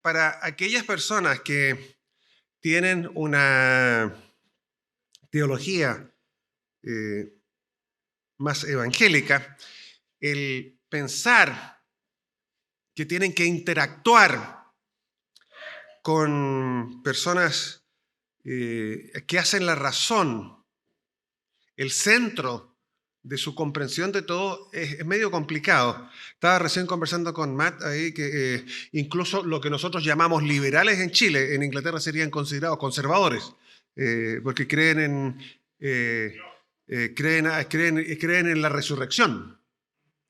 para aquellas personas que tienen una teología eh, más evangélica, el pensar que tienen que interactuar con personas que hacen la razón el centro de su comprensión de todo es medio complicado. Estaba recién conversando con Matt ahí que incluso lo que nosotros llamamos liberales en Chile, en Inglaterra serían considerados conservadores, porque eh, creen en la resurrección.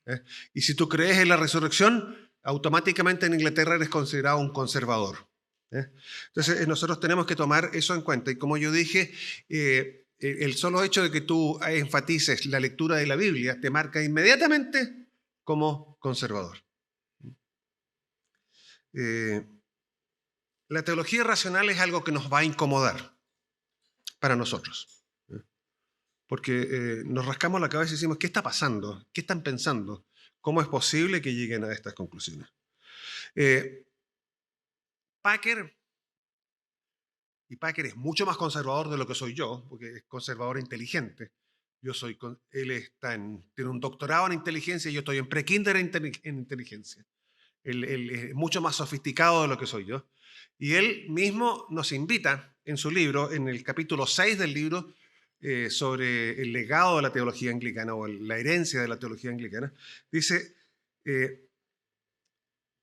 ¿Eh? Y si tú crees en la resurrección, automáticamente en Inglaterra eres considerado un conservador. ¿Eh? Entonces, nosotros tenemos que tomar eso en cuenta. Y como yo dije, el solo hecho de que tú enfatices la lectura de la Biblia te marca inmediatamente como conservador. Eh, la teología racional es algo que nos va a incomodar para nosotros. ¿Eh? Porque nos rascamos la cabeza y decimos, ¿qué está pasando? ¿Qué están pensando? ¿Cómo es posible que lleguen a estas conclusiones? Eh, Packer, y Packer es mucho más conservador de lo que soy yo, porque es conservador inteligente. Tiene un doctorado en inteligencia y yo estoy en pre-kinder en inteligencia. Él es mucho más sofisticado de lo que soy yo. Y él mismo nos invita en su libro, en el capítulo 6 del libro, sobre el legado de la teología anglicana o la herencia de la teología anglicana, dice, eh,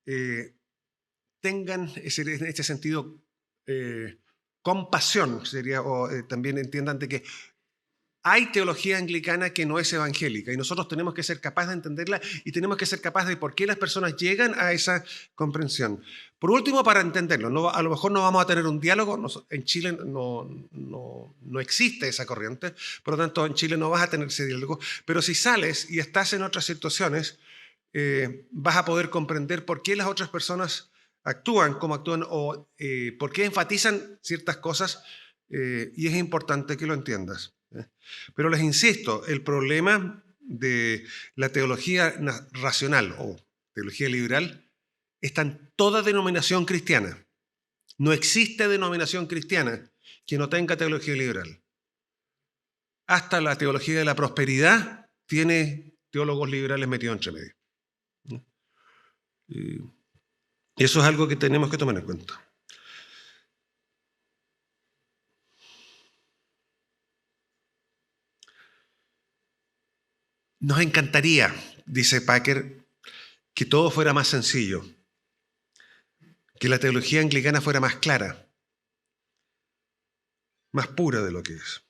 eh, tengan en este sentido compasión, sería, o también entiendan de que hay teología anglicana que no es evangélica y nosotros tenemos que ser capaces de entenderla y tenemos que ser capaces de por qué las personas llegan a esa comprensión. Por último, para entenderlo, a lo mejor no vamos a tener un diálogo, en Chile no existe esa corriente, por lo tanto en Chile no vas a tener ese diálogo, pero si sales y estás en otras situaciones, vas a poder comprender por qué las otras personas actúan como actúan o por qué enfatizan ciertas cosas y es importante que lo entiendas. Pero les insisto, el problema de la teología racional o teología liberal está en toda denominación cristiana. No existe denominación cristiana que no tenga teología liberal. Hasta la teología de la prosperidad tiene teólogos liberales metidos entre medio. Y eso es algo que tenemos que tomar en cuenta. Nos encantaría, dice Packer, que todo fuera más sencillo, que la teología anglicana fuera más clara, más pura de lo que es.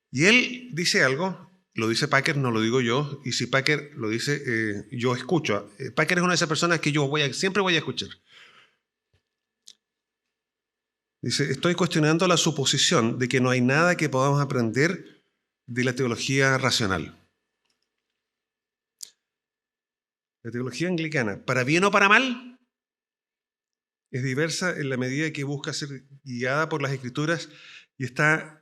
Y él dice algo, lo dice Packer, no lo digo yo, y si Packer lo dice, yo escucho. Packer es una de esas personas que siempre voy a escuchar. Dice, estoy cuestionando la suposición de que no hay nada que podamos aprender de la teología racional. La teología anglicana, para bien o para mal, es diversa en la medida que busca ser guiada por las escrituras y está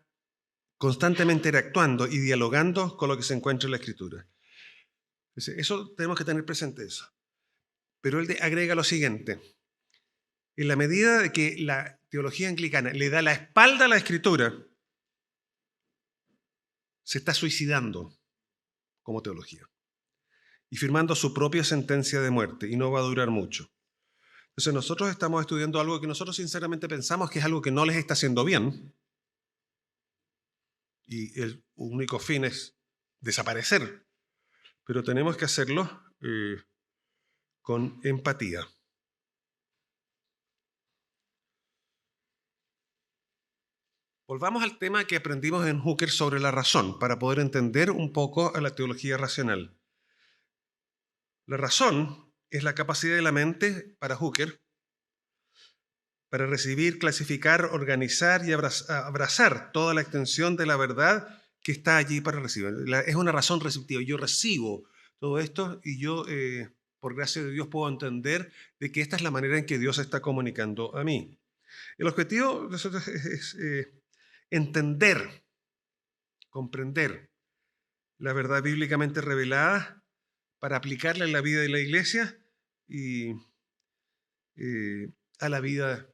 constantemente interactuando y dialogando con lo que se encuentra en la escritura. Eso tenemos que tener presente eso. Pero él agrega lo siguiente. En la medida de que la teología anglicana le da la espalda a la escritura, se está suicidando como teología y firmando su propia sentencia de muerte y no va a durar mucho. Entonces nosotros estamos estudiando algo que nosotros sinceramente pensamos que es algo que no les está haciendo bien y el único fin es desaparecer, pero tenemos que hacerlo con empatía. Volvamos al tema que aprendimos en Hooker sobre la razón, para poder entender un poco a la teología racional. La razón es la capacidad de la mente, para Hooker, para recibir, clasificar, organizar y abrazar toda la extensión de la verdad que está allí para recibir. Es una razón receptiva. Yo recibo todo esto y yo, por gracia de Dios, puedo entender de que esta es la manera en que Dios está comunicando a mí. El objetivo de nosotros es entender, comprender la verdad bíblicamente revelada para aplicarla en la vida de la iglesia y a la vida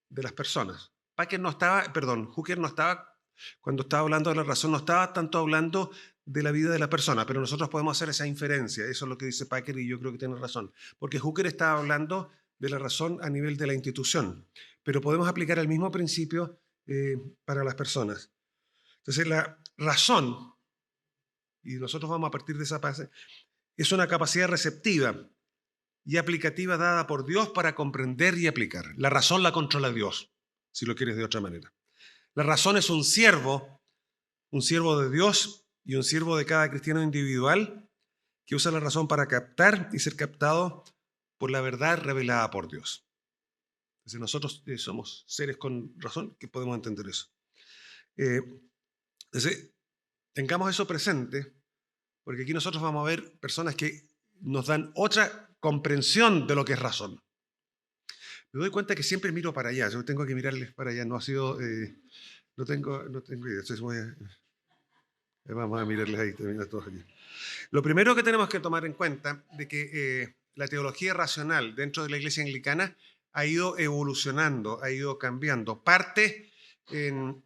de las personas. Hooker no estaba, cuando estaba hablando de la razón, no estaba tanto hablando de la vida de la persona, pero nosotros podemos hacer esa inferencia. Eso es lo que dice Packer y yo creo que tiene razón. Porque Hooker estaba hablando de la razón a nivel de la institución, pero podemos aplicar el mismo principio para las personas. Entonces, la razón, y nosotros vamos a partir de esa base, es una capacidad receptiva y aplicativa dada por Dios para comprender y aplicar. La razón la controla Dios, si lo quieres de otra manera. La razón es un siervo de Dios y un siervo de cada cristiano individual que usa la razón para captar y ser captado por la verdad revelada por Dios. Entonces nosotros somos seres con razón que podemos entender eso. Entonces, tengamos eso presente, porque aquí nosotros vamos a ver personas que nos dan otra comprensión de lo que es razón. Me doy cuenta que siempre miro para allá, yo tengo que mirarles para allá, no ha sido, no tengo idea, entonces vamos a mirarles ahí, también a todos aquí. Lo primero que tenemos que tomar en cuenta de que la teología racional dentro de la Iglesia Anglicana ha ido evolucionando, ha ido cambiando. Parte,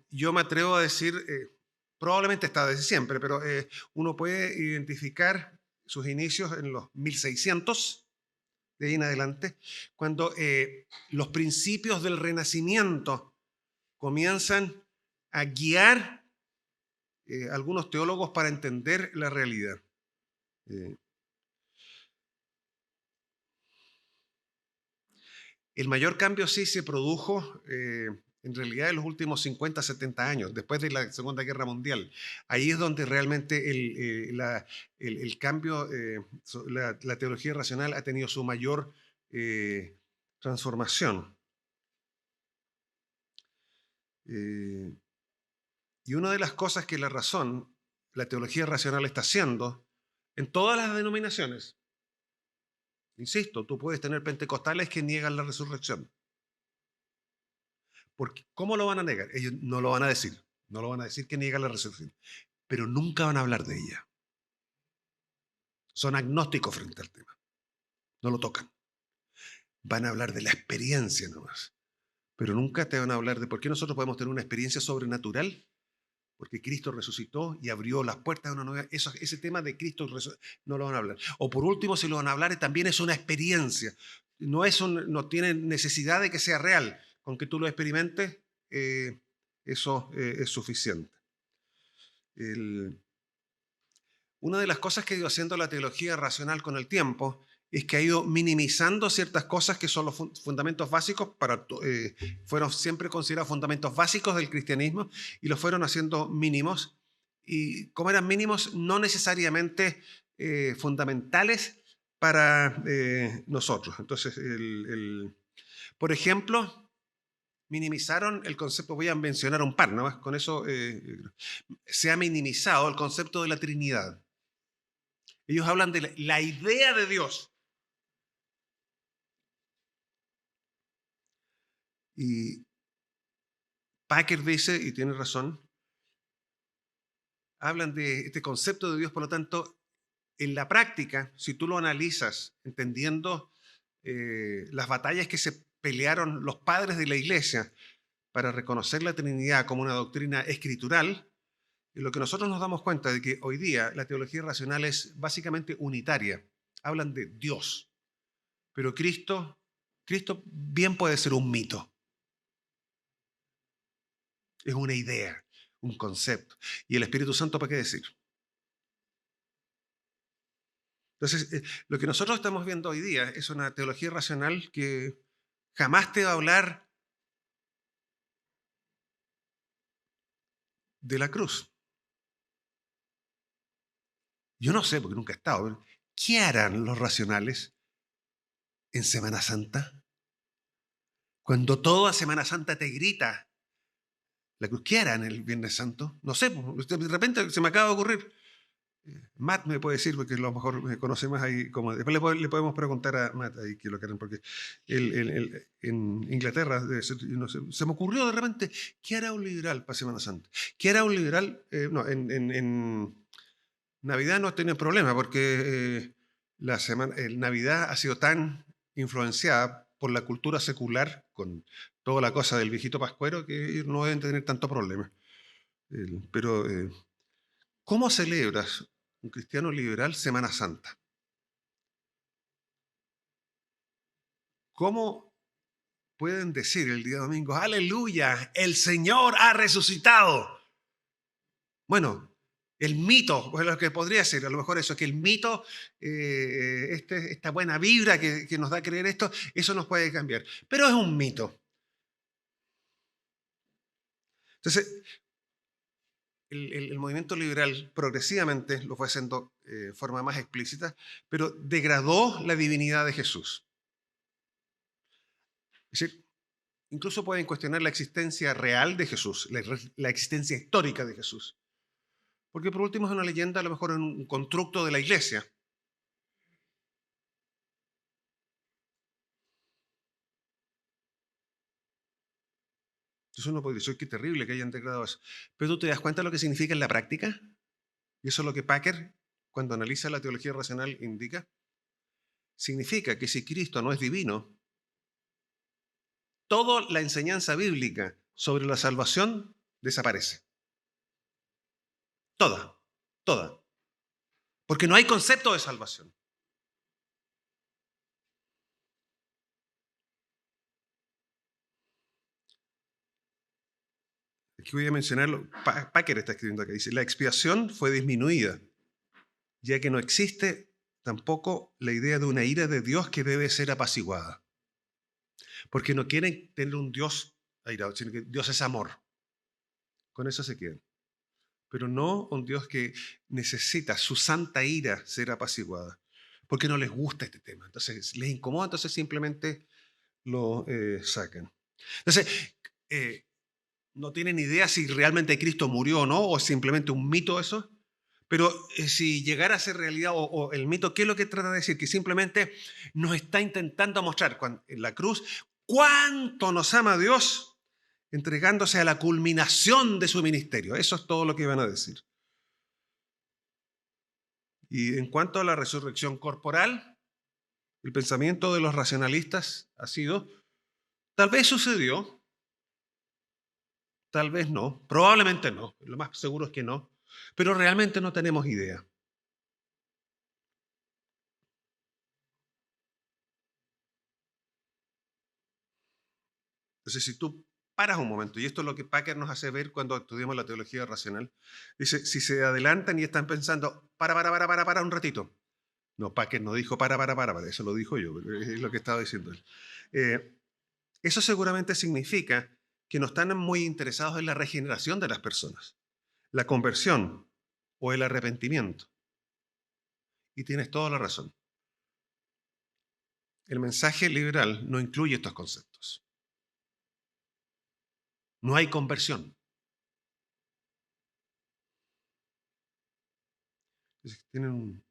yo me atrevo a decir, probablemente está desde siempre, pero uno puede identificar sus inicios en los 1600, de ahí en adelante, cuando los principios del Renacimiento comienzan a guiar algunos teólogos para entender la realidad. El mayor cambio sí se produjo en realidad en los últimos 50, 70 años, después de la Segunda Guerra Mundial. Ahí es donde realmente el cambio, la teología racional ha tenido su mayor transformación. Y una de las cosas que la teología racional está haciendo en todas las denominaciones, insisto, tú puedes tener pentecostales que niegan la resurrección. Porque, ¿cómo lo van a negar? Ellos no lo van a decir. No lo van a decir que niegan la resurrección. Pero nunca van a hablar de ella. Son agnósticos frente al tema. No lo tocan. Van a hablar de la experiencia nomás. Pero nunca te van a hablar de por qué nosotros podemos tener una experiencia sobrenatural. Porque Cristo resucitó y abrió las puertas de una nueva... Ese tema de Cristo no lo van a hablar. O por último, si lo van a hablar, también es una experiencia. No tiene necesidad de que sea real. Con que tú lo experimentes, eso es suficiente. Una de las cosas que ha ido haciendo la teología racional con el tiempo es que ha ido minimizando ciertas cosas que son los fundamentos básicos, fueron siempre considerados fundamentos básicos del cristianismo y los fueron haciendo mínimos. Y como eran mínimos, no necesariamente fundamentales para nosotros. Entonces, por ejemplo, minimizaron el concepto, voy a mencionar un par, nada más, con eso se ha minimizado el concepto de la Trinidad. Ellos hablan de la idea de Dios. Y Packer dice, y tiene razón, hablan de este concepto de Dios, por lo tanto, en la práctica, si tú lo analizas entendiendo las batallas que se pelearon los padres de la Iglesia para reconocer la Trinidad como una doctrina escritural, lo que nosotros nos damos cuenta de que hoy día la teología racional es básicamente unitaria. Hablan de Dios, pero Cristo bien puede ser un mito. Es una idea, un concepto. ¿Y el Espíritu Santo para qué decir? Entonces, lo que nosotros estamos viendo hoy día es una teología racional que jamás te va a hablar de la cruz. Yo no sé, porque nunca he estado, pero ¿qué harán los racionales en Semana Santa? Cuando toda Semana Santa te grita la cruz, ¿qué harán el Viernes Santo? No sé, de repente se me acaba de ocurrir. Matt me puede decir, porque a lo mejor me conoce más ahí. Después le podemos preguntar a Matt ahí qué es lo que harán, porque en Inglaterra, no sé, se me ocurrió de repente, ¿qué hará un liberal para Semana Santa? ¿Qué hará un liberal? No, en Navidad no tienen problema, porque Navidad ha sido tan influenciada por la cultura secular, con toda la cosa del viejito pascuero, que ellos no deben tener tanto problema. Pero, ¿cómo celebras un cristiano liberal Semana Santa? ¿Cómo pueden decir el día domingo, aleluya, el Señor ha resucitado? Bueno, el mito, pues lo que podría ser, a lo mejor eso, que el mito, esta buena vibra que nos da a creer esto, eso nos puede cambiar. Pero es un mito. Entonces, el movimiento liberal progresivamente lo fue haciendo de forma más explícita, pero degradó la divinidad de Jesús. Es decir, incluso pueden cuestionar la existencia real de Jesús, la existencia histórica de Jesús. Porque por último es una leyenda, a lo mejor en un constructo de la iglesia. Entonces uno puede decir, qué terrible que hayan degradado eso. Pero tú te das cuenta de lo que significa en la práctica. Y eso es lo que Packer, cuando analiza la teología racional, indica. Significa que si Cristo no es divino, toda la enseñanza bíblica sobre la salvación desaparece. Toda, toda. Porque no hay concepto de salvación. Aquí voy a mencionarlo. Packer está escribiendo acá. Dice, la expiación fue disminuida, ya que no existe tampoco la idea de una ira de Dios que debe ser apaciguada. Porque no quieren tener un Dios airado, sino que Dios es amor. Con eso se quedan. Pero no un Dios que necesita su santa ira ser apaciguada. Porque no les gusta este tema. Entonces les incomoda, entonces simplemente lo sacan. Entonces, no tienen idea si realmente Cristo murió o no, o es simplemente un mito eso. Pero si llegara a ser realidad o el mito, ¿qué es lo que trata de decir? Que simplemente nos está intentando mostrar en la cruz cuánto nos ama Dios, entregándose a la culminación de su ministerio. Eso es todo lo que iban a decir. Y en cuanto a la resurrección corporal, el pensamiento de los racionalistas ha sido, tal vez sucedió, tal vez no, probablemente no, lo más seguro es que no, pero realmente no tenemos idea. Entonces, si tú paras un momento, y esto es lo que Packer nos hace ver cuando estudiamos la teología racional, dice, si se adelantan y están pensando, para un ratito. No, Packer no dijo para, eso lo dijo yo, es lo que estaba diciendo él. Eso seguramente significa que no están muy interesados en la regeneración de las personas, la conversión o el arrepentimiento. Y tienes toda la razón. El mensaje liberal no incluye estos conceptos. No hay conversión. Tienen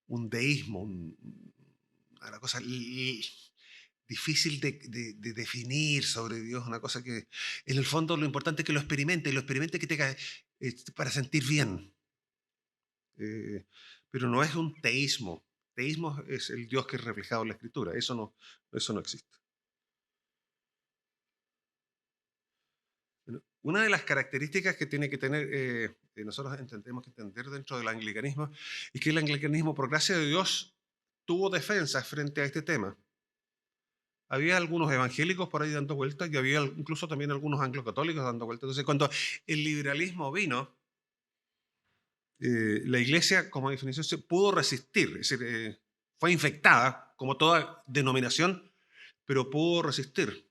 un deísmo, una cosa difícil de definir sobre Dios, una cosa que en el fondo lo importante es que lo experimente que tenga para sentir bien. Eh, pero no es un teísmo. Teísmo es el Dios que es reflejado en la Escritura. Eso no existe. Bueno, una de las características que tiene que tener, nosotros tenemos que entender dentro del anglicanismo, es que el anglicanismo, por gracia de Dios, tuvo defensas frente a este tema. Había algunos evangélicos por ahí dando vueltas y había incluso también algunos anglocatólicos dando vueltas. Entonces, cuando el liberalismo vino, la iglesia, como definición, se pudo resistir. Es decir, fue infectada, como toda denominación, pero pudo resistir.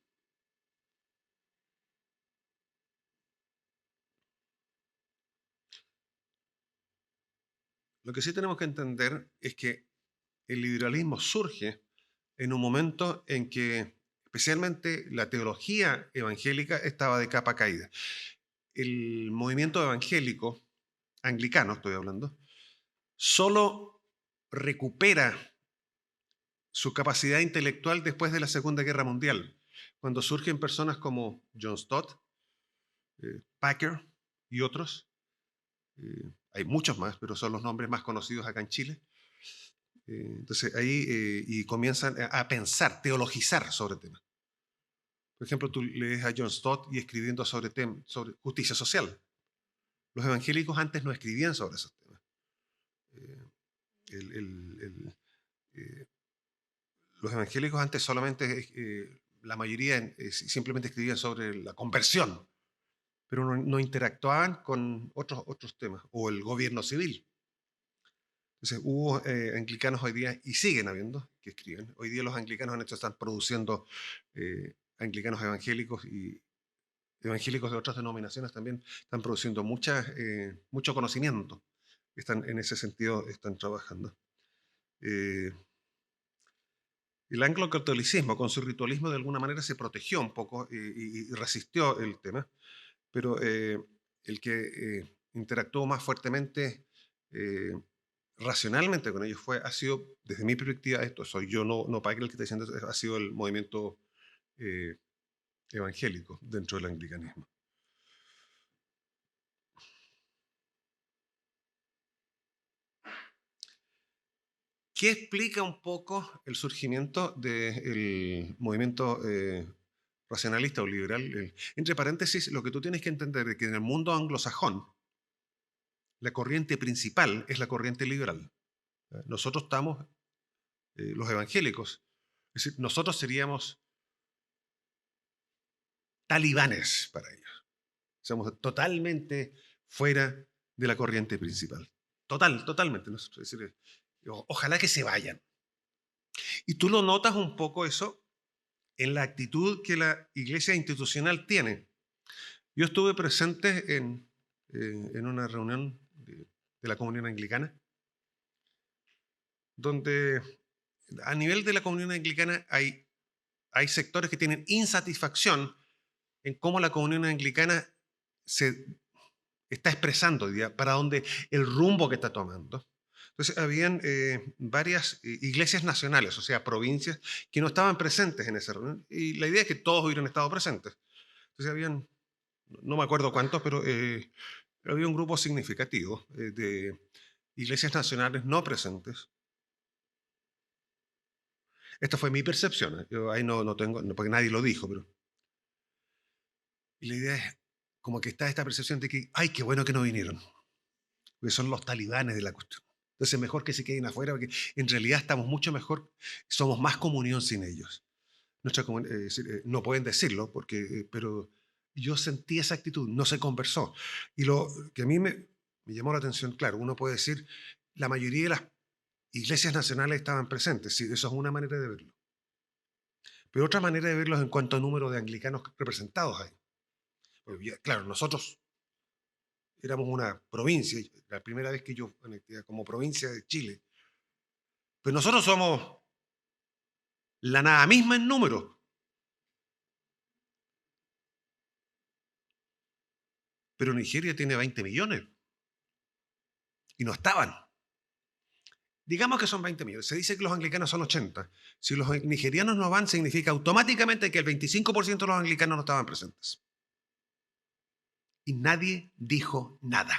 Lo que sí tenemos que entender es que el liberalismo surge en un momento en que especialmente la teología evangélica estaba de capa caída. El movimiento evangélico, anglicano estoy hablando, solo recupera su capacidad intelectual después de la Segunda Guerra Mundial, cuando surgen personas como John Stott, Packer y otros. Hay muchos más, pero son los nombres más conocidos acá en Chile. Entonces ahí y comienzan a pensar, teologizar sobre temas. Por ejemplo, tú lees a John Stott y escribiendo sobre justicia social. Los evangélicos antes no escribían sobre esos temas. Eh, el- el- el, eh, los evangélicos antes solamente, la mayoría simplemente escribían sobre la conversión, pero no interactuaban con otros temas, o el gobierno civil. Entonces hubo anglicanos hoy día, y siguen habiendo, que escriben. Hoy día los anglicanos han hecho, están produciendo anglicanos evangélicos y evangélicos de otras denominaciones también están produciendo mucho conocimiento. Están, en ese sentido, están trabajando. Eh, el anglo-catolicismo, con su ritualismo, de alguna manera se protegió un poco y resistió el tema, pero el que interactuó más fuertemente, eh, racionalmente con ellos, ha sido, desde mi perspectiva, esto soy yo, no Pike el que está diciendo, ha sido el movimiento eh, evangélico dentro del anglicanismo. ¿Qué explica un poco el surgimiento del movimiento racionalista o liberal? Entre paréntesis, lo que tú tienes que entender es que en el mundo anglosajón, la corriente principal es la corriente liberal. Nosotros estamos, los evangélicos, es decir, nosotros seríamos talibanes para ellos. Somos totalmente fuera de la corriente principal. Totalmente. ¿No? Es decir, ojalá que se vayan. Y tú lo notas un poco eso en la actitud que la iglesia institucional tiene. Yo estuve presente en una reunión de la comunión anglicana, donde a nivel de la comunión anglicana hay sectores que tienen insatisfacción en cómo la comunión anglicana se está expresando hoy día, para dónde el rumbo que está tomando. Entonces, habían varias iglesias nacionales, o sea, provincias, que no estaban presentes en esa reunión. Y la idea es que todos hubieran estado presentes. Entonces, no me acuerdo cuántos, pero había un grupo significativo de iglesias nacionales no presentes. Esta fue mi percepción. Yo ahí no tengo, porque nadie lo dijo, pero. Y la idea es como que está esta percepción de que, ay, qué bueno que no vinieron, porque son los talibanes de la cuestión. Entonces, mejor que se queden afuera, porque en realidad estamos mucho mejor, somos más comunión sin ellos. No pueden decirlo, pero yo sentí esa actitud, no se conversó. Y lo que a mí me llamó la atención, claro, uno puede decir, la mayoría de las iglesias nacionales estaban presentes, sí, eso es una manera de verlo. Pero otra manera de verlo es en cuanto a número de anglicanos representados ahí. Claro, nosotros éramos una provincia, la primera vez que yo como provincia de Chile, pero nosotros somos la nada misma en número, pero Nigeria tiene 20 millones y no estaban. Digamos que son 20 millones, se dice que los anglicanos son 80. Si los nigerianos no van, significa automáticamente que el 25% de los anglicanos no estaban presentes. Y nadie dijo nada.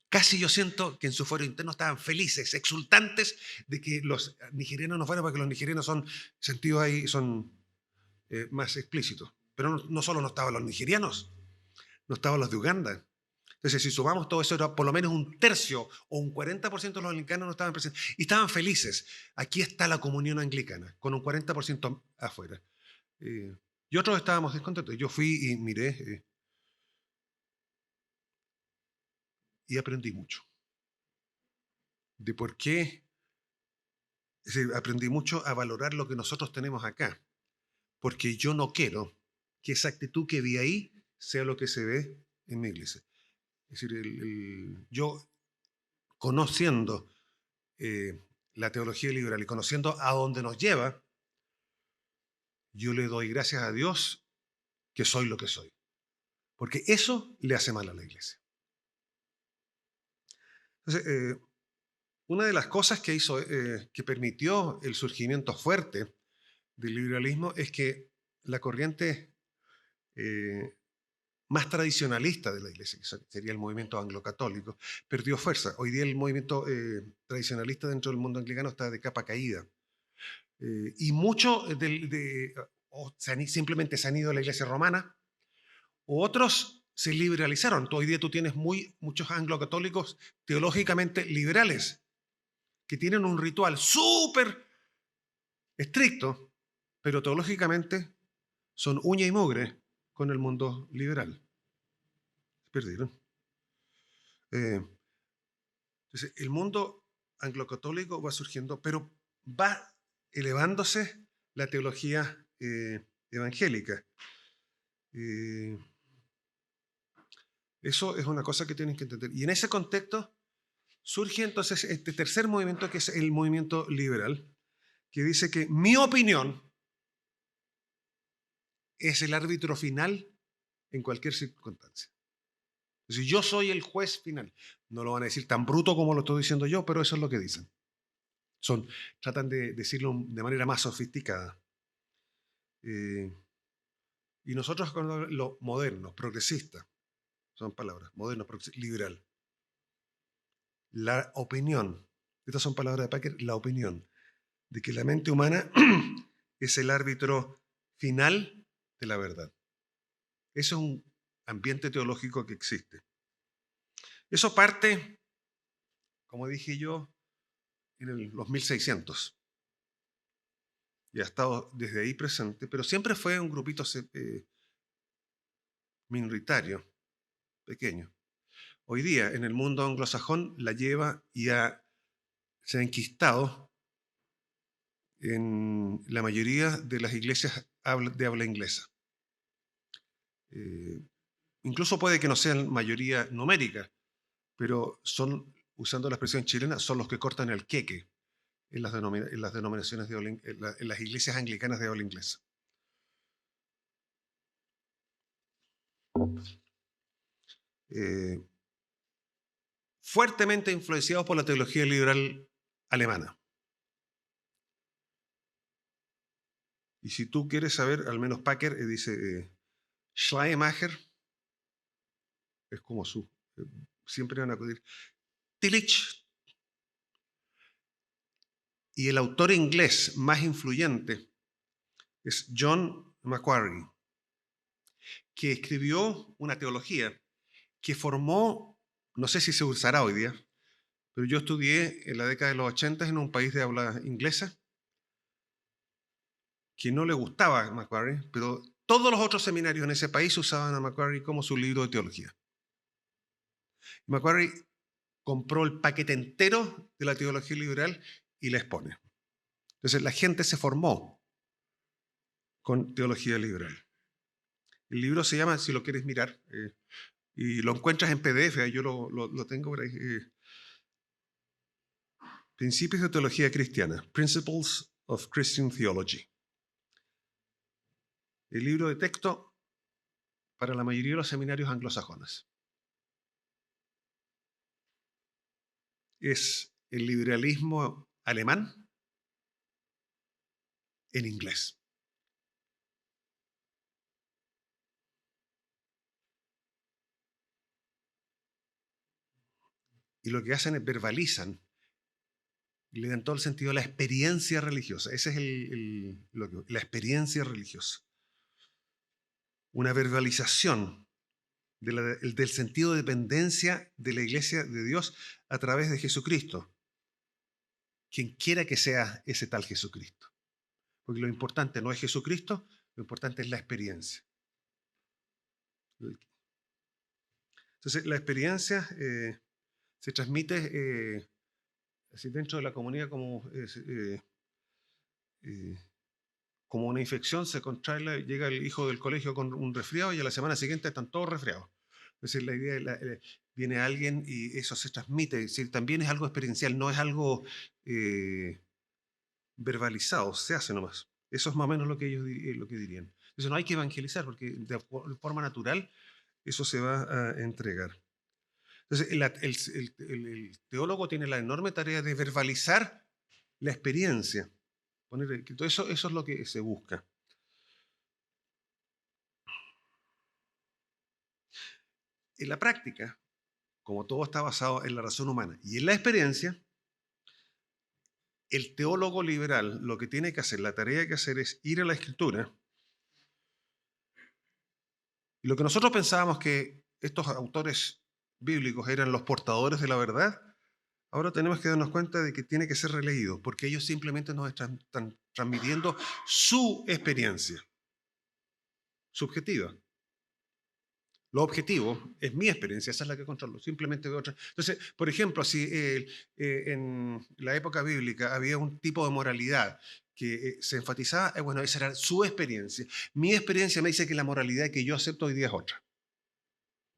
Casi yo siento que en su fuero interno estaban felices, exultantes de que los nigerianos no fueran, porque los nigerianos son, sentidos ahí, son más explícitos. Pero no solo no estaban los nigerianos, no estaban los de Uganda. Entonces, si sumamos todo eso, era por lo menos un tercio o un 40% de los anglicanos no estaban presentes. Y estaban felices. Aquí está la comunión anglicana, con un 40% afuera. Y otros estábamos descontentos. Yo fui y miré y aprendí mucho. De por qué, es decir, aprendí mucho a valorar lo que nosotros tenemos acá. Porque yo no quiero que esa actitud que vi ahí sea lo que se ve en mi iglesia. Es decir, yo conociendo la teología liberal y conociendo a dónde nos lleva, yo le doy gracias a Dios que soy lo que soy. Porque eso le hace mal a la iglesia. Entonces, una de las cosas que hizo, que permitió el surgimiento fuerte del liberalismo es que la corriente más tradicionalista de la iglesia, que sería el movimiento anglo-católico, perdió fuerza. Hoy día el movimiento tradicionalista dentro del mundo anglicano está de capa caída. Y muchos simplemente se han ido a la iglesia romana, o otros se liberalizaron. Hoy día tú tienes muchos anglo-católicos teológicamente liberales, que tienen un ritual súper estricto, pero teológicamente son uña y mugre con el mundo liberal. Se perdieron. Entonces, el mundo anglo-católico va surgiendo, pero va elevándose la teología evangélica. Eso es una cosa que tienen que entender. Y en ese contexto surge entonces este tercer movimiento, que es el movimiento liberal, que dice que mi opinión es el árbitro final en cualquier circunstancia. Es decir, yo soy el juez final. No lo van a decir tan bruto como lo estoy diciendo yo, pero eso es lo que dicen. Tratan de decirlo de manera más sofisticada. Y nosotros, los modernos, progresistas, son palabras, moderno, liberal. La opinión, estas son palabras de Packer, la opinión de que la mente humana es el árbitro final de la verdad. Eso es un ambiente teológico que existe. Eso parte, como dije yo, en los 1600. Y ha estado desde ahí presente, pero siempre fue un grupito minoritario, pequeño. Hoy día, en el mundo anglosajón, la lleva y se ha enquistado en la mayoría de las iglesias de habla inglesa. Incluso puede que no sean mayoría numérica, pero son, usando la expresión chilena, son los que cortan el queque en las denominaciones en las iglesias anglicanas de habla inglesa. Fuertemente influenciados por la teología liberal alemana. Y si tú quieres saber, al menos Packer dice Schleiermacher, es como siempre van a acudir, Tillich, y el autor inglés más influyente es John Macquarie, que escribió una teología que formó, no sé si se usará hoy día, pero yo estudié en la década de los 80 en un país de habla inglesa que no le gustaba a Macquarie, pero todos los otros seminarios en ese país usaban a Macquarie como su libro de teología. Macquarie compró el paquete entero de la teología liberal y la expone. Entonces la gente se formó con teología liberal. El libro se llama, si lo quieres mirar, y lo encuentras en PDF, yo lo tengo por ahí, Principios de Teología Cristiana, Principles of Christian Theology. El libro de texto para la mayoría de los seminarios anglosajones. Es el liberalismo alemán en inglés. Y lo que hacen es verbalizan y le dan todo el sentido a la experiencia religiosa. Esa es la experiencia religiosa. Una verbalización del sentido de dependencia de la iglesia de Dios a través de Jesucristo. Quien quiera que sea ese tal Jesucristo. Porque lo importante no es Jesucristo, lo importante es la experiencia. Entonces, la experiencia se transmite así dentro de la comunidad como una infección, se contrae, llega el hijo del colegio con un resfriado y a la semana siguiente están todos resfriados. Entonces, la idea viene alguien y eso se transmite, es decir, también es algo experiencial, no es algo verbalizado, se hace nomás. Eso es más o menos lo que ellos lo que dirían. Entonces no hay que evangelizar porque de forma natural eso se va a entregar. Entonces el teólogo tiene la enorme tarea de verbalizar la experiencia. Eso es lo que se busca. En la práctica, como todo está basado en la razón humana y en la experiencia, el teólogo liberal lo que tiene que hacer, la tarea que hacer es ir a la escritura. Y lo que nosotros pensábamos que estos autores bíblicos eran los portadores de la verdad, ahora tenemos que darnos cuenta de que tiene que ser releído, porque ellos simplemente nos están transmitiendo su experiencia subjetiva. Lo objetivo es mi experiencia, esa es la que controlo, simplemente veo otra. Entonces, por ejemplo, si en la época bíblica había un tipo de moralidad que se enfatizaba, bueno, esa era su experiencia. Mi experiencia me dice que la moralidad que yo acepto hoy día es otra.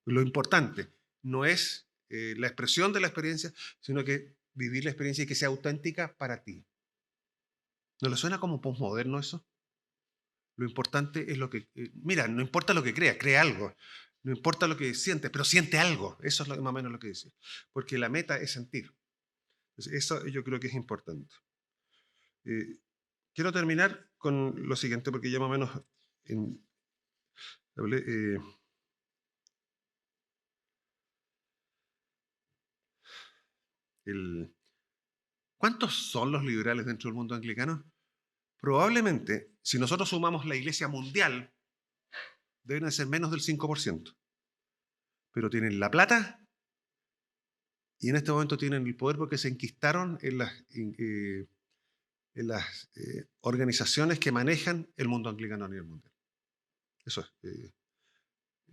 Lo importante no es la expresión de la experiencia, sino que vivir la experiencia y que sea auténtica para ti. ¿No le suena como posmoderno eso? Lo importante es lo que... mira, no importa lo que crea, crea algo. No importa lo que siente, pero siente algo. Eso es más o menos lo que dice. Porque la meta es sentir. Entonces, eso yo creo que es importante. Eh, quiero terminar con lo siguiente, porque ya más o menos en- hablé, el- ¿cuántos son los liberales dentro del mundo anglicano? Probablemente, si nosotros sumamos la iglesia mundial, deben ser menos del 5%. Pero tienen la plata y en este momento tienen el poder porque se enquistaron en las organizaciones que manejan el mundo anglicano a nivel mundial. Eso es.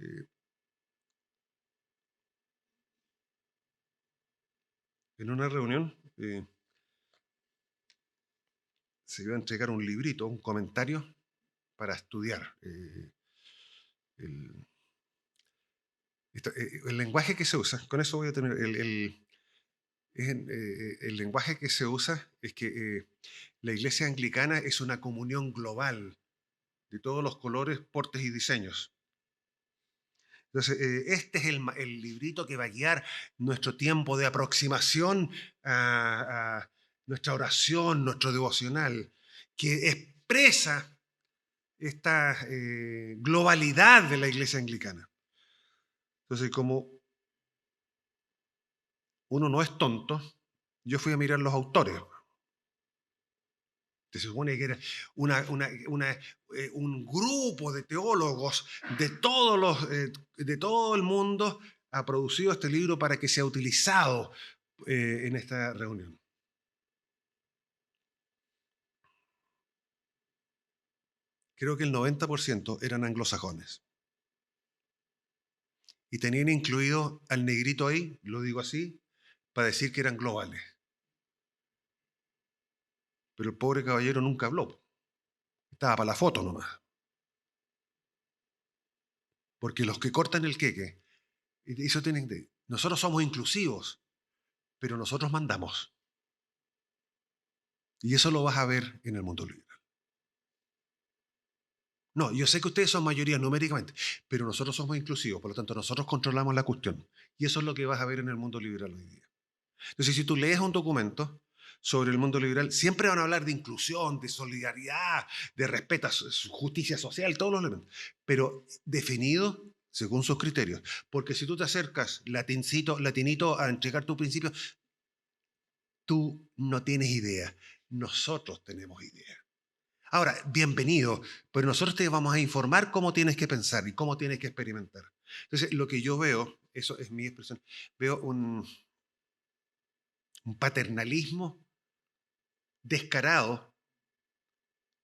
Eh, en una reunión se iba a entregar un librito, un comentario para estudiar el, el lenguaje que se usa. Con eso voy a terminar. El lenguaje que se usa es que la iglesia anglicana es una comunión global de todos los colores, portes y diseños. Entonces, este es el librito que va a guiar nuestro tiempo de aproximación a nuestra oración, nuestro devocional, que expresa esta globalidad de la iglesia anglicana. Entonces, como uno no es tonto, yo fui a mirar los autores. Se supone que era un grupo de teólogos de todo el mundo ha producido este libro para que sea utilizado en esta reunión. Creo que el 90% eran anglosajones. Y tenían incluido al negrito ahí, lo digo así, para decir que eran globales. Pero el pobre caballero nunca habló. Estaba para la foto nomás. Porque los que cortan el queque, eso tienen que... Nosotros somos inclusivos, pero nosotros mandamos. Y eso lo vas a ver en el mundo liberal. No, yo sé que ustedes son mayoría numéricamente, pero nosotros somos inclusivos, por lo tanto nosotros controlamos la cuestión. Y eso es lo que vas a ver en el mundo liberal hoy día. Entonces, si tú lees un documento sobre el mundo liberal, siempre van a hablar de inclusión, de solidaridad, de respeto a su justicia social, todos los elementos, pero definido según sus criterios. Porque si tú te acercas latinito a entregar tu principio, tú no tienes idea. Nosotros tenemos idea. Ahora, bienvenido, pero nosotros te vamos a informar cómo tienes que pensar y cómo tienes que experimentar. Entonces, lo que yo veo, eso es mi expresión, veo un paternalismo descarado,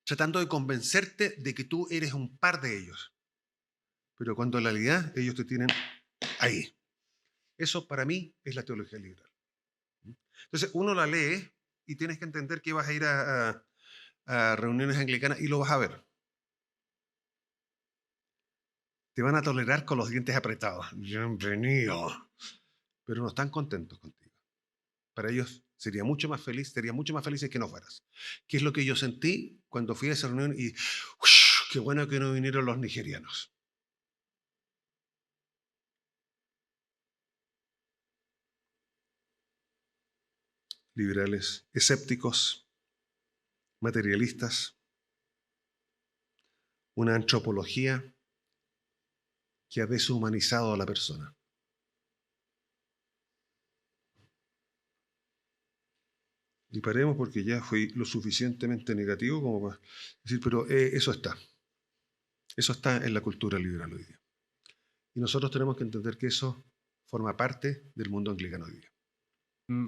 tratando de convencerte de que tú eres un par de ellos. Pero cuando en realidad ellos te tienen ahí. Eso para mí es la teología liberal. Entonces, uno la lee y tienes que entender que vas a ir a reuniones anglicanas y lo vas a ver. Te van a tolerar con los dientes apretados. Bienvenido. Pero no están contentos contigo. Para ellos sería mucho más feliz que no fueras. ¿Qué es lo que yo sentí cuando fui a esa reunión? Y qué bueno que no vinieron los nigerianos. Liberales, escépticos, materialistas, una antropología que ha deshumanizado a la persona. Y paremos porque ya fui lo suficientemente negativo como para decir, pero eso está. Eso está en la cultura liberal hoy día. Y nosotros tenemos que entender que eso forma parte del mundo anglicano hoy día.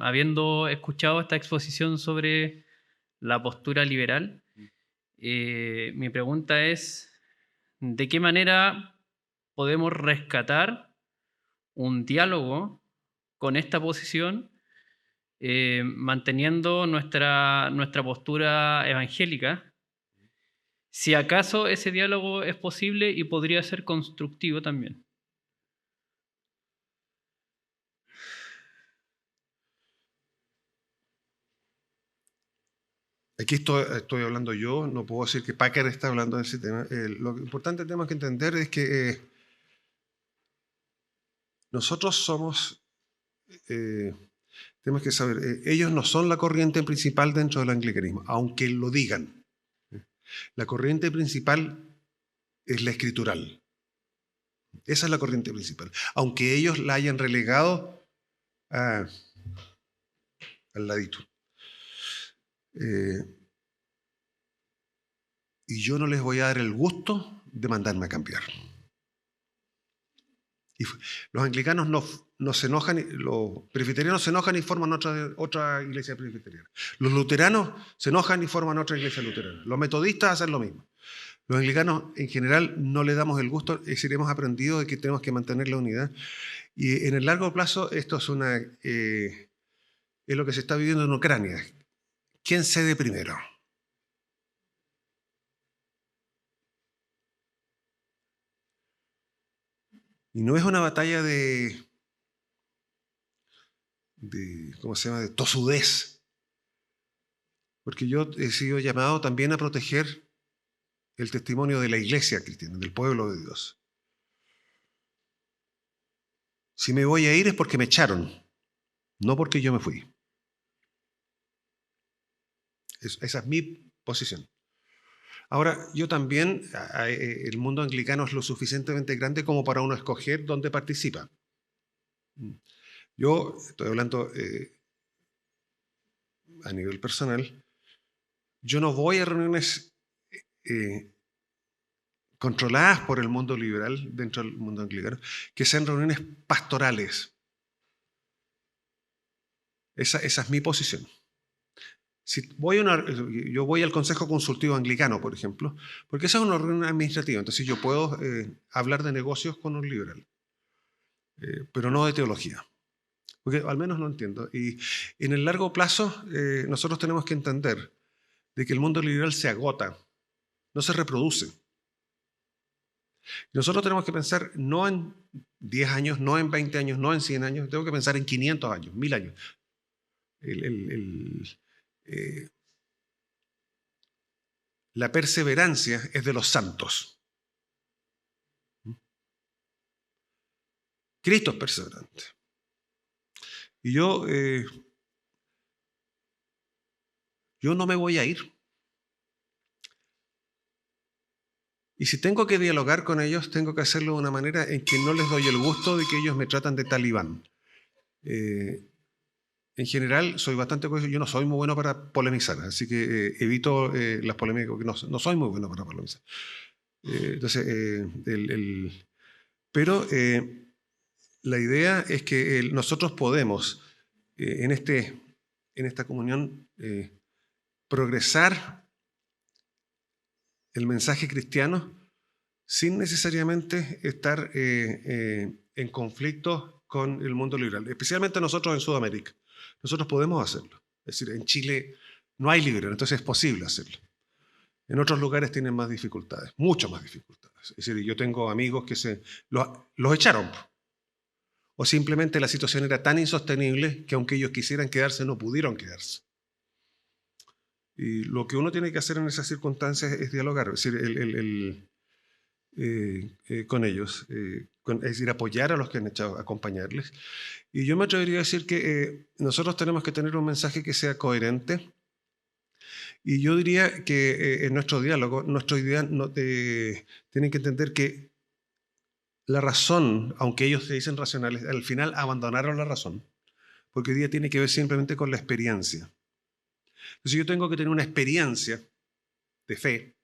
Habiendo escuchado esta exposición sobre la postura liberal, mi pregunta es, ¿de qué manera podemos rescatar un diálogo con esta posición, manteniendo nuestra postura evangélica? Si acaso ese diálogo es posible y podría ser constructivo también. Aquí estoy hablando yo, no puedo decir que Packer está hablando de ese tema. Lo importante que tenemos que entender es que nosotros somos, tenemos que saber, ellos no son la corriente principal dentro del anglicanismo, aunque lo digan. La corriente principal es la escritural. Esa es la corriente principal. Aunque ellos la hayan relegado al ladito. Y yo no les voy a dar el gusto de mandarme a cambiar. Y los anglicanos no se enojan, los presbiterianos se enojan y forman otra iglesia presbiteriana. Los luteranos se enojan y forman otra iglesia luterana. Los metodistas hacen lo mismo. Los anglicanos en general no le damos el gusto, es decir, hemos aprendido de que tenemos que mantener la unidad. Y en el largo plazo esto es lo que se está viviendo en Ucrania. ¿Quién cede primero? Y no es una batalla ¿cómo se llama?, de tosudez. Porque yo he sido llamado también a proteger el testimonio de la iglesia cristiana, del pueblo de Dios. Si me voy a ir es porque me echaron, no porque yo me fui. Esa es mi posición. Ahora, yo también, el mundo anglicano es lo suficientemente grande como para uno escoger dónde participa. Yo estoy hablando a nivel personal. Yo no voy a reuniones controladas por el mundo liberal dentro del mundo anglicano, que sean reuniones pastorales. Esa es mi posición. Si yo voy al Consejo Consultivo Anglicano, por ejemplo, porque esa es una reunión administrativa, entonces yo puedo hablar de negocios con un liberal, pero no de teología, porque al menos lo entiendo. Y en el largo plazo nosotros tenemos que entender de que el mundo liberal se agota, no se reproduce. Nosotros tenemos que pensar no en 10 años, no en 20 años, no en 100 años, tengo que pensar en 500 años, 1000 años. La perseverancia es de los santos. Cristo es perseverante. Y yo no me voy a ir. Y si tengo que dialogar con ellos, tengo que hacerlo de una manera en que no les doy el gusto de que ellos me tratan de talibán. En general, soy bastante conciso. Yo no soy muy bueno para polemizar, así que evito las polémicas, porque no soy muy bueno para polemizar. Pero la idea es que nosotros podemos, en esta comunión, progresar el mensaje cristiano sin necesariamente estar en conflicto con el mundo liberal, especialmente nosotros en Sudamérica. Nosotros podemos hacerlo. Es decir, en Chile no hay liberal, entonces es posible hacerlo. En otros lugares tienen más dificultades, mucho más dificultades. Es decir, yo tengo amigos que los echaron. O simplemente la situación era tan insostenible que aunque ellos quisieran quedarse, no pudieron quedarse. Y lo que uno tiene que hacer en esas circunstancias es dialogar, es decir, con ellos, es decir, apoyar a los que han echado, acompañarles. Y yo me atrevería a decir que nosotros tenemos que tener un mensaje que sea coherente. Y yo diría que en nuestro diálogo, nuestra idea tienen que entender que la razón, aunque ellos se dicen racionales, al final abandonaron la razón, porque hoy día tiene que ver simplemente con la experiencia. Entonces yo tengo que tener una experiencia de fe,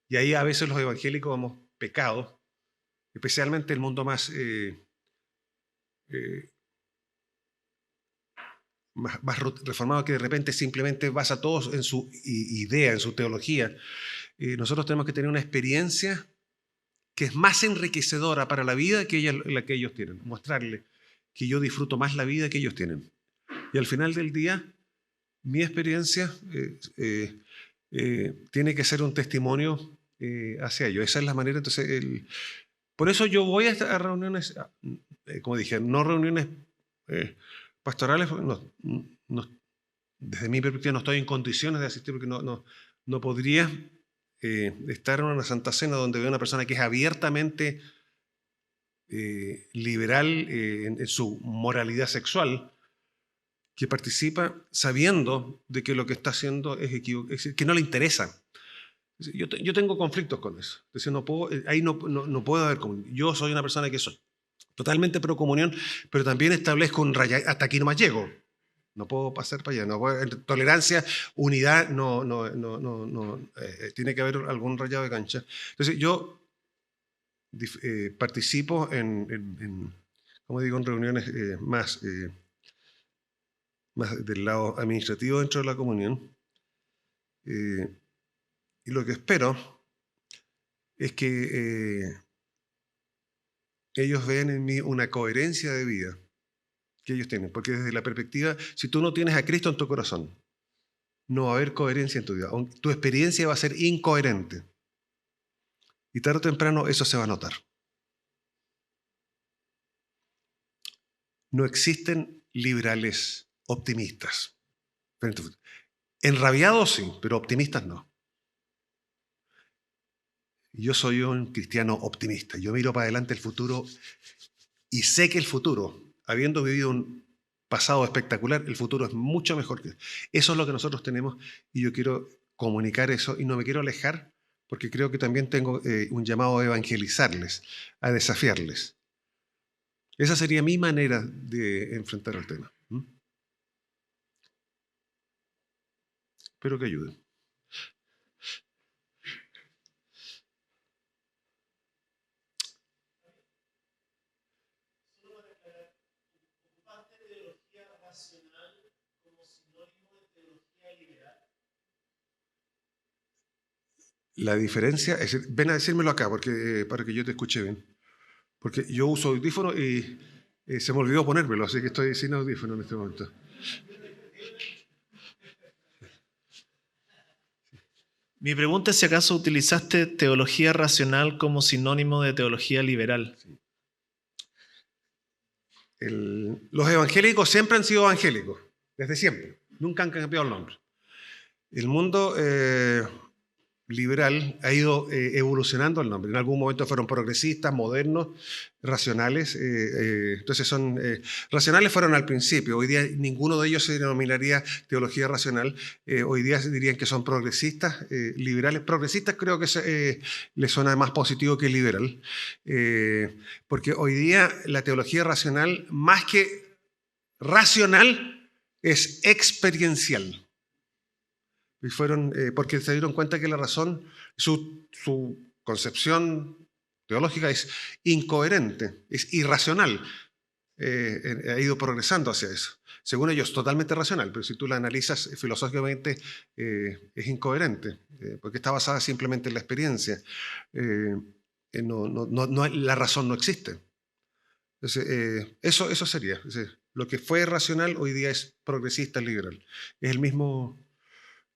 y ahí a veces los evangélicos hemos pecado, especialmente el mundo más, más reformado, que de repente simplemente basa todo en su idea, en su teología. Nosotros tenemos que tener una experiencia que es más enriquecedora para la vida que la que ellos tienen. Mostrarle que yo disfruto más la vida que ellos tienen. Y al final del día, mi experiencia tiene que ser un testimonio hacia ellos. Esa es la manera. Entonces, por eso yo voy a reuniones, como dije, no reuniones pastorales, desde mi perspectiva no estoy en condiciones de asistir porque no podría estar en una Santa Cena donde veo una persona que es abiertamente liberal en su moralidad sexual, que participa sabiendo de que lo que está haciendo es equivocado, que no le interesa. Yo tengo conflictos con eso. Entonces ahí no puedo haber comunión. Yo soy una persona que soy totalmente pro comunión, pero también establezco un raya, hasta aquí nomás llego. No puedo pasar para allá. No puedo, tolerancia, unidad, tiene que haber algún rayado de cancha. Entonces yo participo como digo, en reuniones más del lado administrativo dentro de la comunión. Y lo que espero es que ellos vean en mí una coherencia de vida que ellos tienen. Porque desde la perspectiva, si tú no tienes a Cristo en tu corazón, no va a haber coherencia en tu vida. Tu experiencia va a ser incoherente. Y tarde o temprano eso se va a notar. No existen liberales optimistas. Enrabiados sí, pero optimistas no. Yo soy un cristiano optimista. Yo miro para adelante el futuro y sé que el futuro, habiendo vivido un pasado espectacular, el futuro es mucho mejor que eso. Es lo que nosotros tenemos y yo quiero comunicar eso y no me quiero alejar porque creo que también tengo un llamado a evangelizarles, a desafiarles. Esa sería mi manera de enfrentar el tema. Espero que ayuden. La diferencia es, ven a decírmelo acá para que yo te escuche bien. Porque yo uso audífono y se me olvidó ponérmelo, así que estoy sin audífono en este momento. Mi pregunta es si acaso utilizaste teología racional como sinónimo de teología liberal. Sí. Los evangélicos siempre han sido evangélicos, desde siempre. Nunca han cambiado el nombre. El mundo liberal ha ido evolucionando el nombre. En algún momento fueron progresistas, modernos, racionales. Entonces racionales fueron al principio. Hoy día ninguno de ellos se denominaría teología racional. Hoy día se dirían que son progresistas, liberales. Progresistas creo que les suena más positivo que liberal. Porque hoy día la teología racional, más que racional, es experiencial. Y fueron porque se dieron cuenta que la razón, su concepción teológica es incoherente, es irracional. Ha ido progresando hacia eso. Según ellos, totalmente racional, pero si tú la analizas filosóficamente, es incoherente, porque está basada simplemente en la experiencia. La razón no existe. Entonces, eso sería. Lo que fue racional hoy día es progresista, liberal. Es el mismo...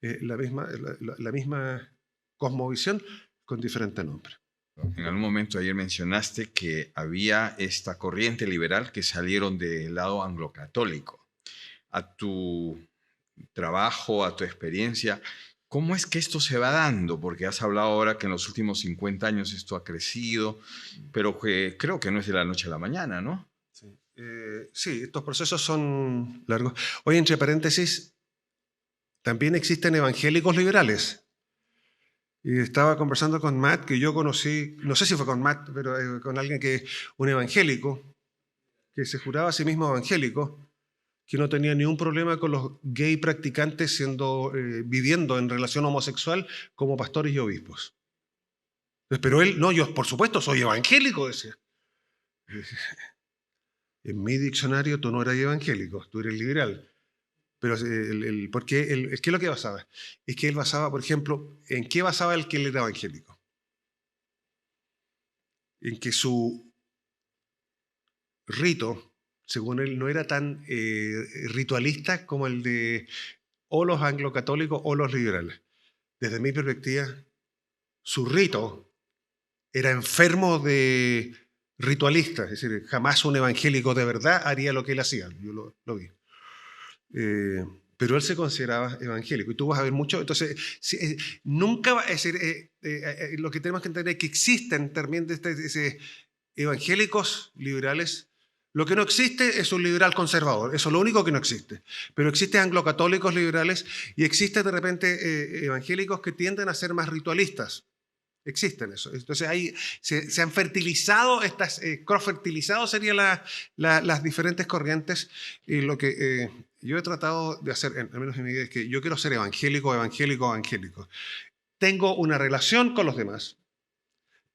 la misma cosmovisión con diferente nombre. En algún momento ayer mencionaste que había esta corriente liberal que salieron del lado anglocatólico. A tu trabajo, a tu experiencia, ¿cómo es que esto se va dando? Porque has hablado ahora que en los últimos 50 años esto ha crecido, pero que creo que no es de la noche a la mañana, ¿no? Sí, estos procesos son largos. Hoy, entre paréntesis, también existen evangélicos liberales. Y estaba conversando con Matt, que yo conocí, no sé si fue con Matt, pero con alguien un evangélico, que se juraba a sí mismo evangélico, que no tenía ningún problema con los gay practicantes viviendo en relación homosexual como pastores y obispos. Pero él, no, yo por supuesto soy evangélico, decía. En mi diccionario tú no eras evangélico, tú eres liberal. Pero ¿qué es lo que basaba? Es que él basaba, por ejemplo, ¿en qué basaba el que él era evangélico? En que su rito, según él, no era tan ritualista como el de o los anglocatólicos o los liberales. Desde mi perspectiva, su rito era enfermo de ritualista, es decir, jamás un evangélico de verdad haría lo que él hacía, yo lo vi. Pero él se consideraba evangélico y tú vas a ver mucho, entonces nunca va a decir, lo que tenemos que entender es que existen también evangélicos liberales. Lo que no existe es un liberal conservador, eso es lo único que no existe. Pero existen anglocatólicos liberales y existen de repente evangélicos que tienden a ser más ritualistas. Existen eso. Entonces ahí se han fertilizado, cross-fertilizado serían las diferentes corrientes. Y lo que yo he tratado de hacer, al menos en mi vida, es que yo quiero ser evangélico. Tengo una relación con los demás,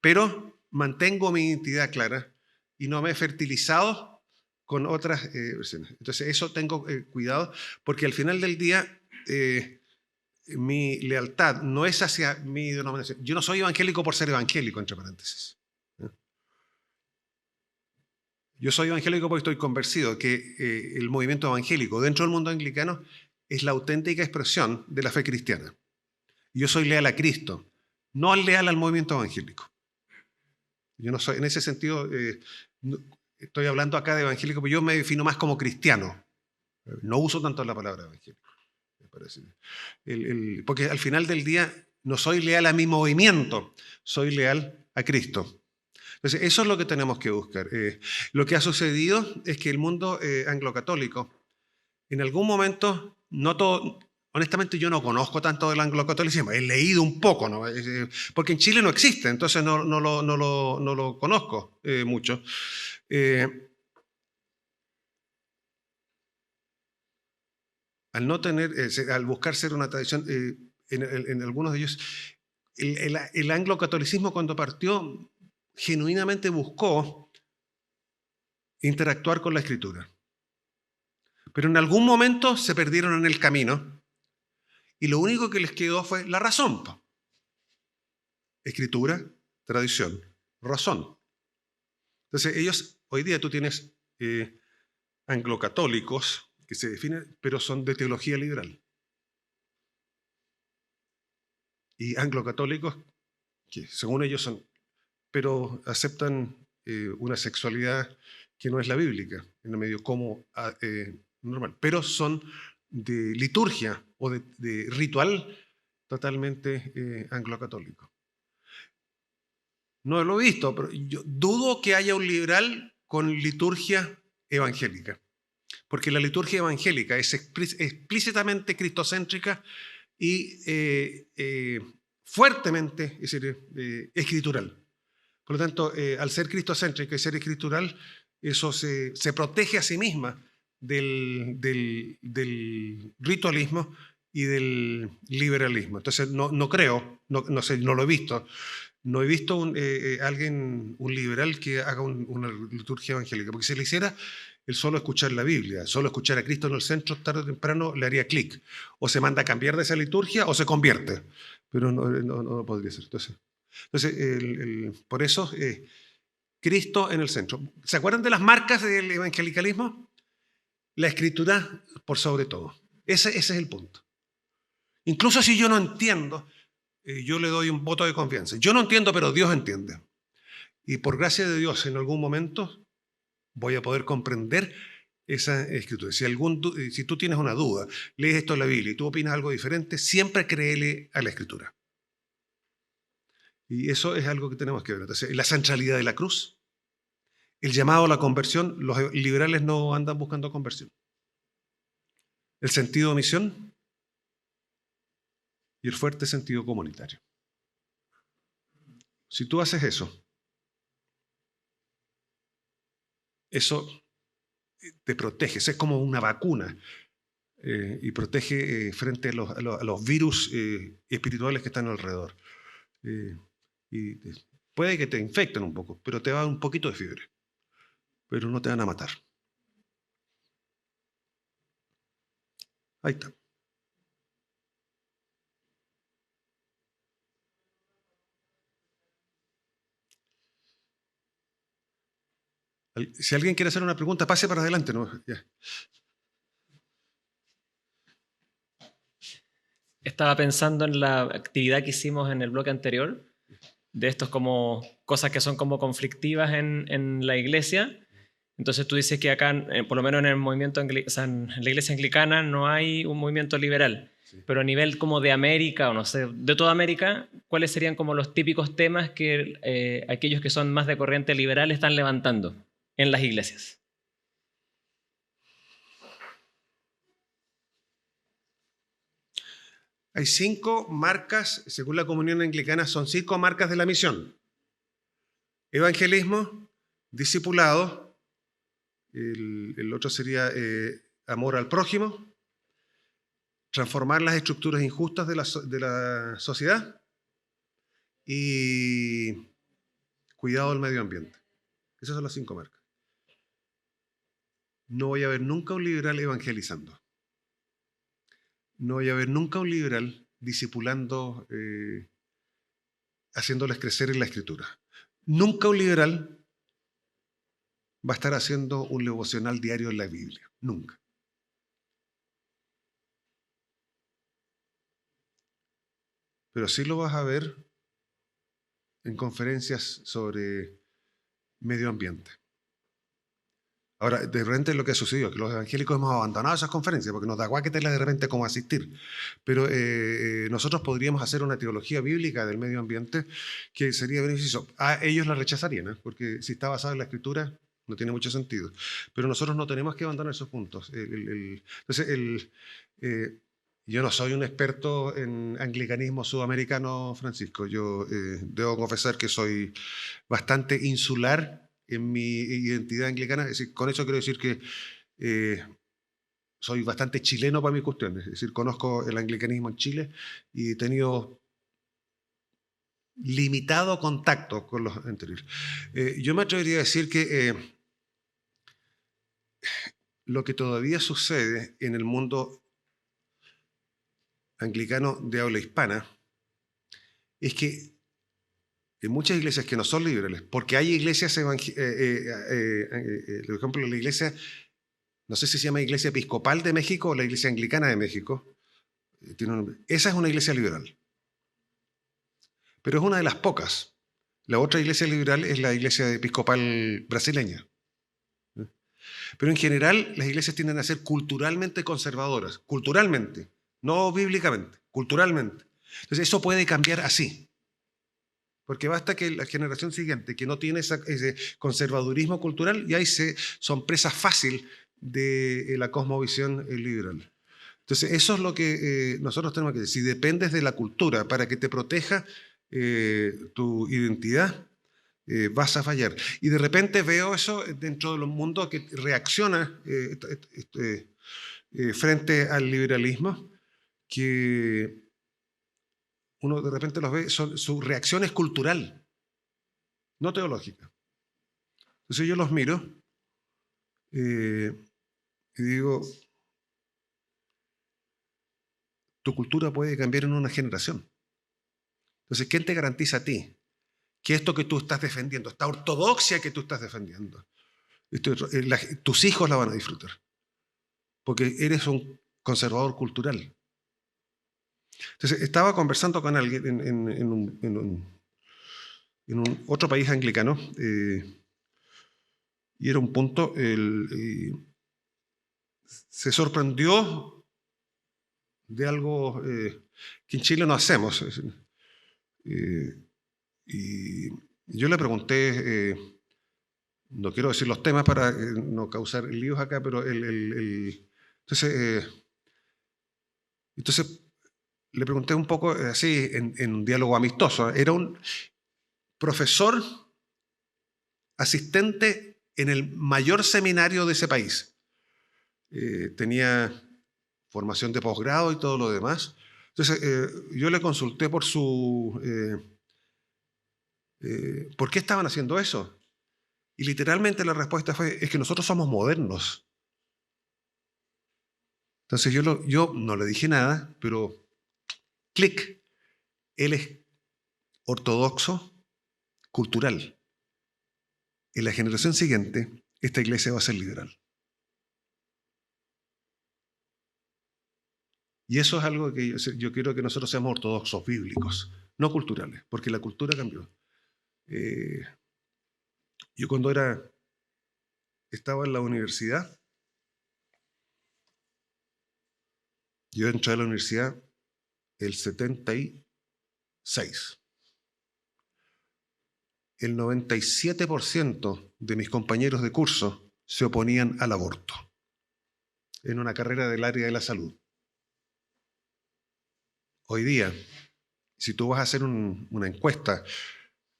pero mantengo mi identidad clara y no me he fertilizado con otras versiones. Entonces eso tengo cuidado, porque al final del día mi lealtad no es hacia mi denominación. Yo no soy evangélico por ser evangélico, entre paréntesis. Yo soy evangélico porque estoy convencido que el movimiento evangélico dentro del mundo anglicano es la auténtica expresión de la fe cristiana. Yo soy leal a Cristo, no leal al movimiento evangélico. Yo no soy, en ese sentido, estoy hablando acá de evangélico, pero yo me defino más como cristiano. No uso tanto la palabra evangélico. Porque al final del día no soy leal a mi movimiento, soy leal a Cristo. Entonces, eso es lo que tenemos que buscar. Lo que ha sucedido es que el mundo anglocatólico, en algún momento, no todo, honestamente yo no conozco tanto del anglocatolicismo, he leído un poco, ¿no? Porque en Chile no existe, entonces no lo conozco mucho. Al buscar ser una tradición, en algunos de ellos, el anglocatolicismo cuando partió genuinamente buscó interactuar con la Escritura. Pero en algún momento se perdieron en el camino y lo único que les quedó fue la razón. Escritura, tradición, razón. Entonces ellos, hoy día tú tienes anglocatólicos que se definen, pero son de teología liberal. Y anglocatólicos, que según ellos son, pero aceptan una sexualidad que no es la bíblica, en el medio como normal, pero son de liturgia o de ritual totalmente anglocatólico. No lo he visto, pero yo dudo que haya un liberal con liturgia evangélica. Porque la liturgia evangélica es explícitamente cristocéntrica y fuertemente escritural. Por lo tanto, al ser cristocéntrica y ser escritural, eso se protege a sí misma del ritualismo y del liberalismo. Entonces, no creo, no sé, no lo he visto. No he visto un liberal que haga una liturgia evangélica, porque si le hiciera, el solo escuchar la Biblia, solo escuchar a Cristo en el centro, tarde o temprano le haría clic. O se manda a cambiar de esa liturgia o se convierte. Pero no podría ser. Entonces por eso, Cristo en el centro. ¿Se acuerdan de las marcas del evangelicalismo? La Escritura por sobre todo. Ese es el punto. Incluso si yo no entiendo, yo le doy un voto de confianza. Yo no entiendo, pero Dios entiende. Y por gracia de Dios, en algún momento voy a poder comprender esa escritura. Si tú tienes una duda, lees esto en la Biblia y tú opinas algo diferente, siempre créele a la escritura. Y eso es algo que tenemos que ver. Entonces, la centralidad de la cruz, el llamado a la conversión, los liberales no andan buscando conversión. El sentido de misión y el fuerte sentido comunitario. Si tú haces eso te protege, es como una vacuna y protege frente a los virus espirituales que están alrededor. Y puede que te infecten un poco, pero te va a dar un poquito de fiebre, pero no te van a matar. Ahí está. Si alguien quiere hacer una pregunta, pase para adelante, ¿no? Ya. Estaba pensando en la actividad que hicimos en el bloque anterior, de estos como cosas que son como conflictivas en la iglesia. Entonces tú dices que acá, por lo menos en el movimiento, o sea, en la iglesia anglicana no hay un movimiento liberal. Sí. Pero a nivel como de América, o no sé, de toda América, ¿cuáles serían como los típicos temas que aquellos que son más de corriente liberal están levantando en las iglesias? Hay 5 marcas, según la comunión anglicana, son 5 marcas de la misión. Evangelismo, discipulado, el otro sería amor al prójimo, transformar las estructuras injustas de la sociedad y cuidado del medio ambiente. Esas son las 5 marcas. No voy a ver nunca un liberal evangelizando. No voy a ver nunca un liberal discipulando, haciéndoles crecer en la escritura. Nunca un liberal va a estar haciendo un devocional diario en la Biblia. Nunca. Pero sí lo vas a ver en conferencias sobre medio ambiente. Ahora, de repente lo que ha sucedido es que los evangélicos hemos abandonado esas conferencias porque nos da guaquetela de repente cómo asistir. Pero nosotros podríamos hacer una teología bíblica del medio ambiente que sería beneficioso. Ellos la rechazarían, ¿eh? Porque si está basada en la escritura no tiene mucho sentido. Pero nosotros no tenemos que abandonar esos puntos. Entonces, yo no soy un experto en anglicanismo sudamericano, Francisco. Yo debo confesar que soy bastante insular en mi identidad anglicana. Es decir, con eso quiero decir que soy bastante chileno para mis cuestiones. Es decir, conozco el anglicanismo en Chile y he tenido limitado contacto con los anteriores. Yo me atrevería a decir que lo que todavía sucede en el mundo anglicano de habla hispana es que en muchas iglesias que no son liberales, porque hay iglesias, por ejemplo, la iglesia, no sé si se llama Iglesia Episcopal de México o la Iglesia Anglicana de México, tiene un nombre. Esa es una iglesia liberal, pero es una de las pocas. La otra iglesia liberal es la Iglesia Episcopal brasileña. Pero en general las iglesias tienden a ser culturalmente conservadoras, culturalmente, no bíblicamente, culturalmente. Entonces eso puede cambiar así. Porque basta que la generación siguiente, que no tiene ese conservadurismo cultural, y ahí son presas fácil de la cosmovisión liberal. Entonces, eso es lo que nosotros tenemos que decir. Si dependes de la cultura para que te proteja tu identidad, vas a fallar. Y de repente veo eso dentro de los mundos que reacciona frente al liberalismo, que uno de repente los ve, su reacción es cultural, no teológica. Entonces yo los miro y digo, tu cultura puede cambiar en una generación. Entonces, ¿quién te garantiza a ti que esto que tú estás defendiendo, esta ortodoxia que tú estás defendiendo, tus hijos la van a disfrutar? Porque eres un conservador cultural. Entonces, estaba conversando con alguien en un otro país anglicano y era un punto, se sorprendió de algo que en Chile no hacemos. Y yo le pregunté, no quiero decir los temas para no causar líos acá, pero entonces le pregunté un poco así, en un diálogo amistoso. Era un profesor asistente en el mayor seminario de ese país. tenía formación de posgrado y todo lo demás. Entonces, yo le consulté por ¿por qué estaban haciendo eso? Y literalmente la respuesta fue, es que nosotros somos modernos. Entonces yo no le dije nada, pero clic, él es ortodoxo, cultural. En la generación siguiente, esta iglesia va a ser liberal. Y eso es algo que yo quiero que nosotros seamos ortodoxos bíblicos, no culturales, porque la cultura cambió. Yo cuando estaba en la universidad, yo entré a la universidad el 76. El 97% de mis compañeros de curso se oponían al aborto en una carrera del área de la salud. Hoy día, si tú vas a hacer una encuesta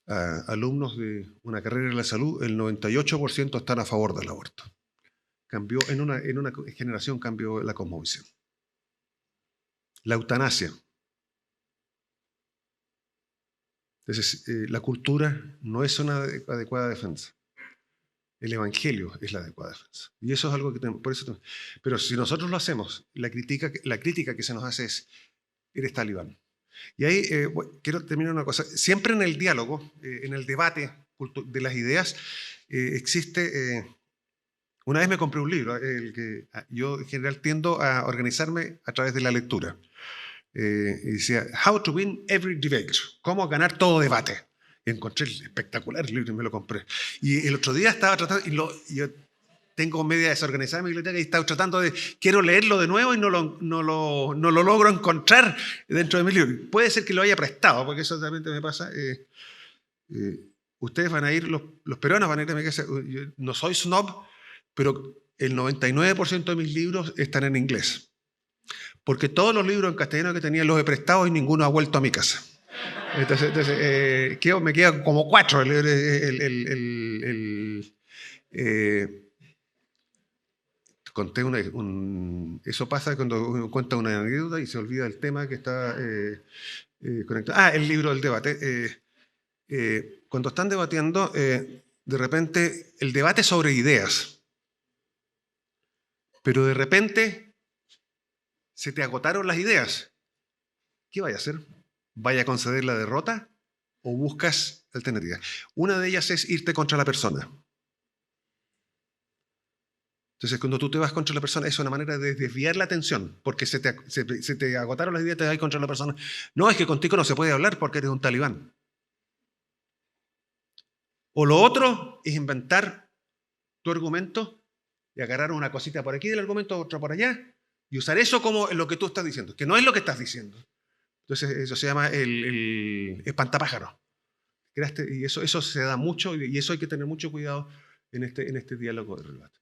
a alumnos de una carrera de la salud, el 98% están a favor del aborto. Cambió en una generación, cambió la cosmovisión. La eutanasia. Entonces, la cultura no es una adecuada defensa. El evangelio es la adecuada defensa. Y eso es algo que tenemos. Por eso, pero si nosotros lo hacemos, la crítica que se nos hace es, eres talibán. Y ahí quiero terminar una cosa. Siempre en el diálogo, en el debate de las ideas, existe... una vez me compré un libro, yo en general tiendo a organizarme a través de la lectura. Y decía, How to Win Every Debate, cómo ganar todo debate. Y encontré el espectacular libro y me lo compré. Y el otro día estaba tratando, yo tengo media desorganizada en mi biblioteca y estaba tratando quiero leerlo de nuevo y no lo logro encontrar dentro de mi libro. Puede ser que lo haya prestado, porque eso también me pasa. Ustedes van a ir, los peruanos van a ir a mi casa. Yo no soy snob, pero el 99% de mis libros están en inglés. Porque todos los libros en castellano que tenía los he prestado y ninguno ha vuelto a mi casa. Entonces me quedan como 4. Conté eso pasa cuando uno cuenta una anécdota y se olvida del tema que está conectado. El libro del debate. Cuando están debatiendo, de repente el debate es sobre ideas. Pero de repente se te agotaron las ideas. ¿Qué vaya a hacer? ¿Vaya a conceder la derrota o buscas alternativas? Una de ellas es irte contra la persona. Entonces, cuando tú te vas contra la persona, es una manera de desviar la atención, porque se te agotaron las ideas, te vas contra la persona. No, es que contigo no se puede hablar porque eres un talibán. O lo otro es inventar tu argumento y agarrar una cosita por aquí del argumento, otra por allá, y usar eso como lo que tú estás diciendo, que no es lo que estás diciendo. Entonces, eso se llama el espantapájaro. Y eso se da mucho, y eso hay que tener mucho cuidado en este diálogo de debate.